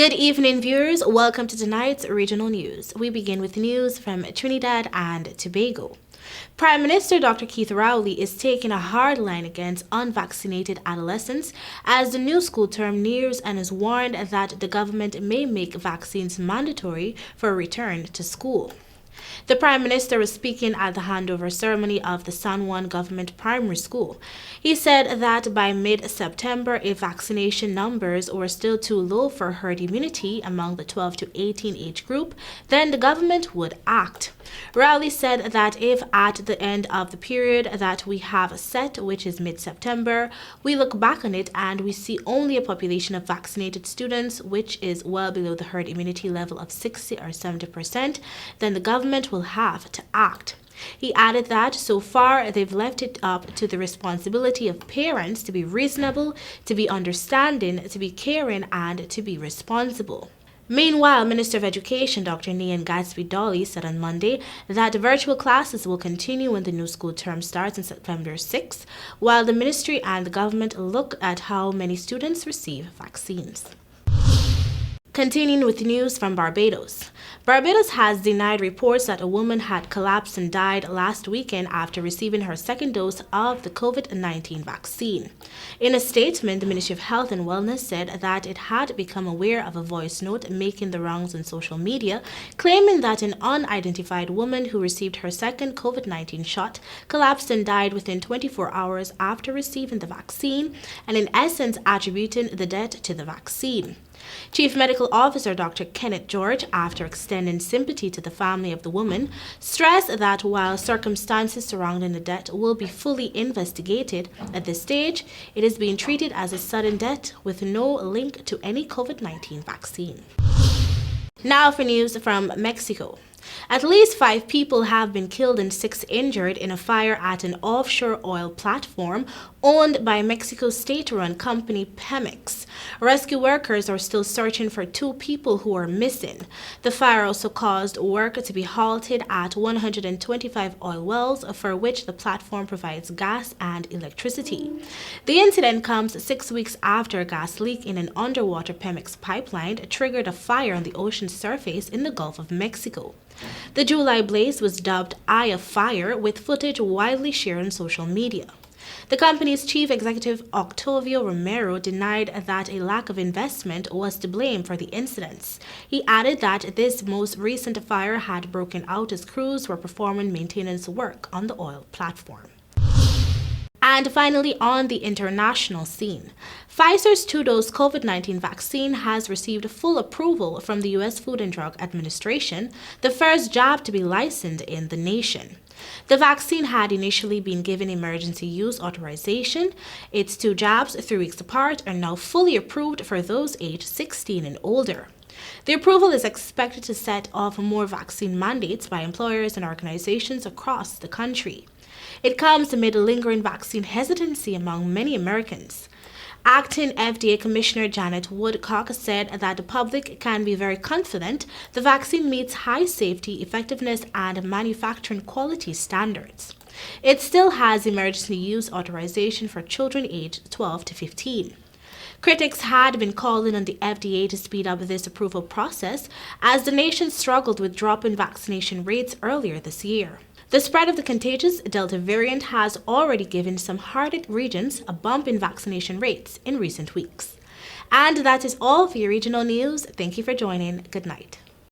Good evening, viewers. Welcome to tonight's regional news. We begin with news from Trinidad and Tobago. Prime Minister Dr. Keith Rowley is taking a hard line against unvaccinated adolescents as the new school term nears and has warned that the government may make vaccines mandatory for a return to school. The Prime Minister was speaking at the handover ceremony of the San Juan Government Primary School. He said that by mid-September, if vaccination numbers were still too low for herd immunity among the 12 to 18 age group, then the government would act. Rowley said that if at the end of the period that we have set, which is mid-September, we look back on it and we see only a population of vaccinated students which is well below the herd immunity level of 60 or 70%, then the government will have to act. He added that so far they've left it up to the responsibility of parents to be reasonable, to be understanding, to be caring, and to be responsible. Meanwhile, Minister of Education Dr. Nian Gatsby-Dolly said on Monday that virtual classes will continue when the new school term starts on September 6, while the ministry and the government look at how many students receive vaccines. Continuing with news from Barbados. Barbados has denied reports that a woman had collapsed and died last weekend after receiving her second dose of the COVID-19 vaccine. In a statement, the Ministry of Health and Wellness said that it had become aware of a voice note making the rounds on social media, claiming that an unidentified woman who received her second COVID-19 shot collapsed and died within 24 hours after receiving the vaccine, and in essence attributing the death to the vaccine. Chief Medical Officer Dr. Kenneth George, after extending sympathy to the family of the woman, stressed that while circumstances surrounding the death will be fully investigated, at this stage, it is being treated as a sudden death with no link to any COVID-19 vaccine. Now for news from Mexico. At least 5 people have been killed and 6 injured in a fire at an offshore oil platform owned by Mexico's state-run company Pemex. Rescue workers are still searching for 2 people who are missing. The fire also caused work to be halted at 125 oil wells for which the platform provides gas and electricity. The incident comes 6 weeks after a gas leak in an underwater Pemex pipeline triggered a fire on the ocean surface in the Gulf of Mexico. The July blaze was dubbed Eye of Fire, with footage widely shared on social media. The company's chief executive, Octavio Romero, denied that a lack of investment was to blame for the incidents. He added that this most recent fire had broken out as crews were performing maintenance work on the oil platform. And finally, on the international scene, Pfizer's 2-dose COVID-19 vaccine has received full approval from the U.S. Food and Drug Administration, the first jab to be licensed in the nation. The vaccine had initially been given emergency use authorization. Its 2 jabs, 3 weeks apart, are now fully approved for those aged 16 and older. The approval is expected to set off more vaccine mandates by employers and organizations across the country. It comes amid lingering vaccine hesitancy among many Americans. Acting FDA Commissioner Janet Woodcock said that the public can be very confident the vaccine meets high safety, effectiveness, and manufacturing quality standards. It still has emergency use authorization for children aged 12 to 15. Critics had been calling on the FDA to speed up this approval process as the nation struggled with dropping vaccination rates earlier this year. The spread of the contagious Delta variant has already given some hard-hit regions a bump in vaccination rates in recent weeks. And that is all for your regional news. Thank you for joining. Good night.